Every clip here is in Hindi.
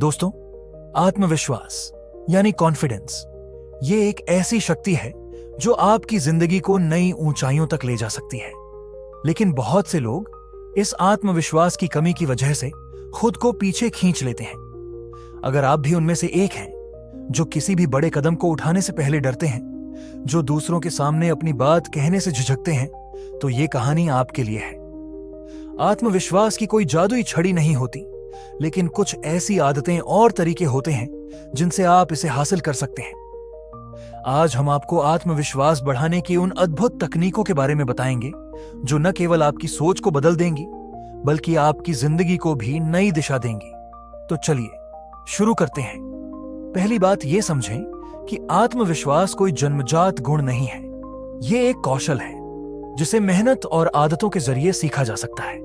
दोस्तों, आत्मविश्वास यानी कॉन्फिडेंस ये एक ऐसी शक्ति है जो आपकी जिंदगी को नई ऊंचाइयों तक ले जा सकती है। लेकिन बहुत से लोग इस आत्मविश्वास की कमी की वजह से खुद को पीछे खींच लेते हैं। अगर आप भी उनमें से एक हैं जो किसी भी बड़े कदम को उठाने से पहले डरते हैं, जो दूसरों के सामने अपनी बात कहने से झिझकते हैं, तो ये कहानी आपके लिए है। आत्मविश्वास की कोई जादुई छड़ी नहीं होती, लेकिन कुछ ऐसी आदतें और तरीके होते हैं जिनसे आप इसे हासिल कर सकते हैं। आज हम आपको आत्मविश्वास बढ़ाने की उन अद्भुत तकनीकों के बारे में बताएंगे जो न केवल आपकी सोच को बदल देंगी, बल्कि आपकी जिंदगी को भी नई दिशा देंगी। तो चलिए शुरू करते हैं। पहली बात यह समझें कि आत्मविश्वास कोई जन्मजात गुण नहीं है। यह एक कौशल है जिसे मेहनत और आदतों के जरिए सीखा जा सकता है।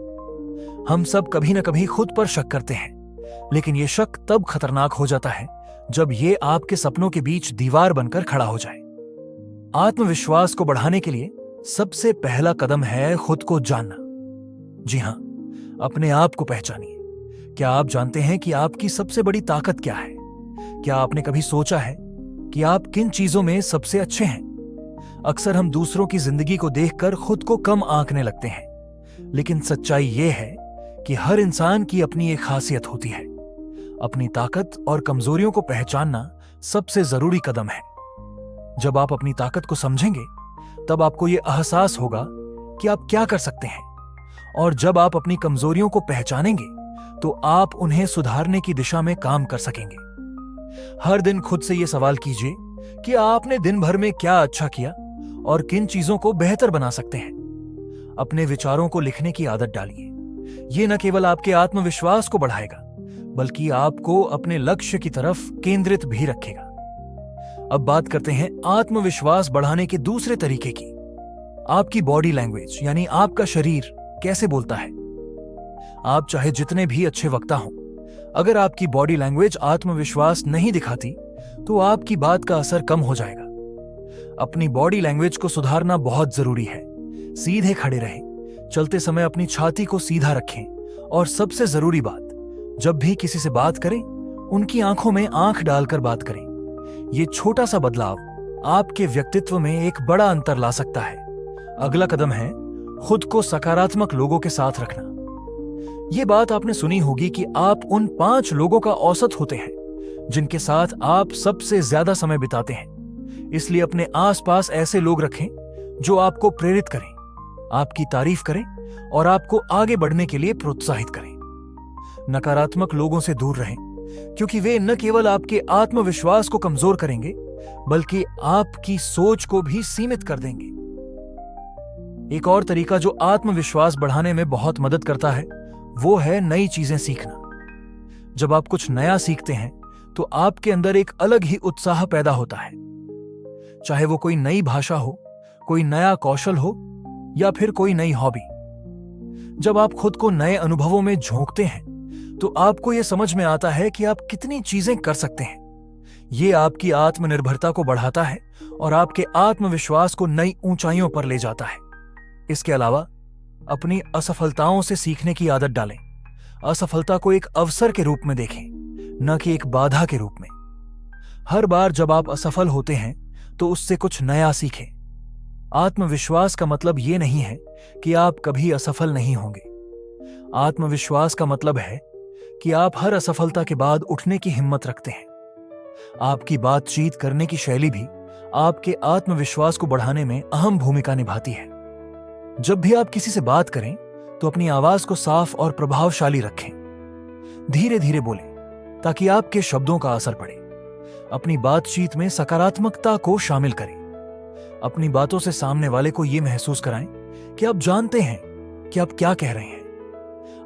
हम सब कभी न कभी खुद पर शक करते हैं, लेकिन यह शक तब खतरनाक हो जाता है जब यह आपके सपनों के बीच दीवार बनकर खड़ा हो जाए। आत्मविश्वास को बढ़ाने के लिए सबसे पहला कदम है खुद को जानना। जी हां, अपने आप को पहचानिए। क्या आप जानते हैं कि आपकी सबसे बड़ी ताकत क्या है? क्या आपने कभी सोचा है कि आप किन चीजों में सबसे अच्छे हैं? अक्सर हम दूसरों की जिंदगी को देखकर खुद को कम आंकने लगते हैं, लेकिन सच्चाई यह है कि हर इंसान की अपनी एक खासियत होती है। अपनी ताकत और कमजोरियों को पहचानना सबसे जरूरी कदम है। जब आप अपनी ताकत को समझेंगे, तब आपको यह एहसास होगा कि आप क्या कर सकते हैं, और जब आप अपनी कमजोरियों को पहचानेंगे, तो आप उन्हें सुधारने की दिशा में काम कर सकेंगे। हर दिन खुद से यह सवाल कीजिए कि आपने दिन भर में क्या अच्छा किया और किन चीजों को बेहतर बना सकते हैं। अपने विचारों को लिखने की आदत डालिए। यह न केवल आपके आत्मविश्वास को बढ़ाएगा, बल्कि आपको अपने लक्ष्य की तरफ केंद्रित भी रखेगा। अब बात करते हैं आत्मविश्वास बढ़ाने के दूसरे तरीके की। आपकी बॉडी लैंग्वेज यानी आपका शरीर कैसे बोलता है। आप चाहे जितने भी अच्छे वक्ता हों, अगर आपकी बॉडी लैंग्वेज आत्मविश्वास नहीं दिखाती, तो आपकी बात का असर कम हो जाएगा। अपनी बॉडी लैंग्वेज को सुधारना बहुत जरूरी है। सीधे खड़े रहें, चलते समय अपनी छाती को सीधा रखें, और सबसे जरूरी बात, जब भी किसी से बात करें, उनकी आंखों में आंख डालकर बात करें। यह छोटा सा बदलाव आपके व्यक्तित्व में एक बड़ा अंतर ला सकता है। अगला कदम है खुद को सकारात्मक लोगों के साथ रखना। यह बात आपने सुनी होगी कि आप उन 5 लोगों का औसत होते हैं जिनके साथ आप सबसे ज्यादा समय बिताते हैं। इसलिए अपने आसपास ऐसे लोग रखें जो आपको प्रेरित करें, आपकी तारीफ करें और आपको आगे बढ़ने के लिए प्रोत्साहित करें। नकारात्मक लोगों से दूर रहें, क्योंकि वे न केवल आपके आत्मविश्वास को कमजोर करेंगे, बल्कि आपकी सोच को भी सीमित कर देंगे। एक और तरीका जो आत्मविश्वास बढ़ाने में बहुत मदद करता है, वो है नई चीजें सीखना। जब आप कुछ नया सीखते हैं, तो आपके अंदर एक अलग ही उत्साह पैदा होता है। चाहे वो कोई नई भाषा हो, कोई नया कौशल हो, या फिर कोई नई हॉबी। जब आप खुद को नए अनुभवों में झोंकते हैं, तो आपको यह समझ में आता है कि आप कितनी चीजें कर सकते हैं। यह आपकी आत्मनिर्भरता को बढ़ाता है और आपके आत्मविश्वास को नई ऊंचाइयों पर ले जाता है। इसके अलावा अपनी असफलताओं से सीखने की आदत डालें। असफलता को एक अवसर के रूप में देखें, न कि एक बाधा के रूप में। हर बार जब आप असफल होते हैं, तो उससे कुछ नया सीखें। आत्मविश्वास का मतलब यह नहीं है कि आप कभी असफल नहीं होंगे। आत्मविश्वास का मतलब है कि आप हर असफलता के बाद उठने की हिम्मत रखते हैं। आपकी बातचीत करने की शैली भी आपके आत्मविश्वास को बढ़ाने में अहम भूमिका निभाती है। जब भी आप किसी से बात करें, तो अपनी आवाज को साफ और प्रभावशाली रखें। धीरे धीरे बोलें ताकि आपके शब्दों का असर पड़े। अपनी बातचीत में सकारात्मकता को शामिल करें। अपनी बातों से सामने वाले को यह महसूस कराएं कि आप जानते हैं कि आप क्या कह रहे हैं।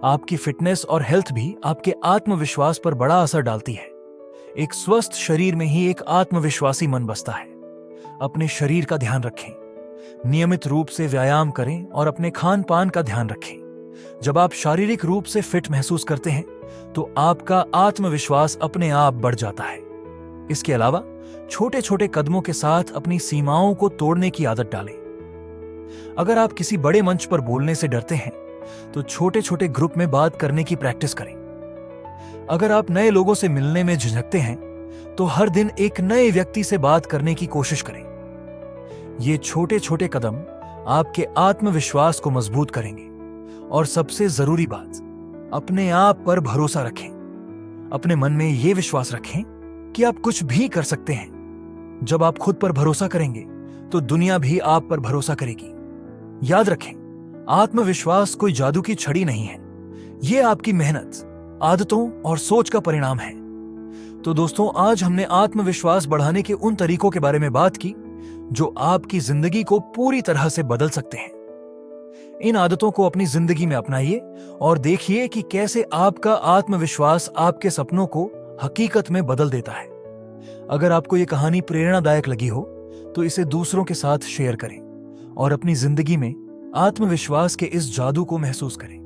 आपकी फिटनेस और हेल्थ भी आपके आत्मविश्वास पर बड़ा असर डालती है। एक स्वस्थ शरीर में ही एक आत्मविश्वासी मन बसता है। अपने शरीर का ध्यान रखें, नियमित रूप से व्यायाम करें और अपने खान पान का ध्यान रखें। जब आप शारीरिक रूप से फिट महसूस करते हैं, तो आपका आत्मविश्वास अपने आप बढ़ जाता है। इसके अलावा छोटे छोटे कदमों के साथ अपनी सीमाओं को तोड़ने की आदत डालें। अगर आप किसी बड़े मंच पर बोलने से डरते हैं, तो छोटे छोटे ग्रुप में बात करने की प्रैक्टिस करें। अगर आप नए लोगों से मिलने में झिझकते हैं तो हर दिन एक नए व्यक्ति से बात करने की कोशिश करें। ये छोटे छोटे कदम आपके आत्मविश्वास को मजबूत करेंगे। और सबसे जरूरी बात, अपने आप पर भरोसा रखें। अपने मन में यह विश्वास रखें कि आप कुछ भी कर सकते हैं। जब आप खुद पर भरोसा करेंगे तो दुनिया भी आप पर भरोसा करेगी। याद रखें, आत्मविश्वास कोई जादू की छड़ी नहीं है। यह आपकी मेहनत, आदतों और सोच का परिणाम है। तो दोस्तों, आज हमने आत्मविश्वास बढ़ाने के उन तरीकों के बारे में बात की जो आपकी जिंदगी को पूरी तरह से बदल सकते हैं। इन आदतों को अपनी जिंदगी में अपनाइए और देखिए कि कैसे आपका आत्मविश्वास आपके सपनों को हकीकत में बदल देता है। अगर आपको ये कहानी प्रेरणादायक लगी हो तो इसे दूसरों के साथ शेयर करें और अपनी जिंदगी में आत्मविश्वास के इस जादू को महसूस करें।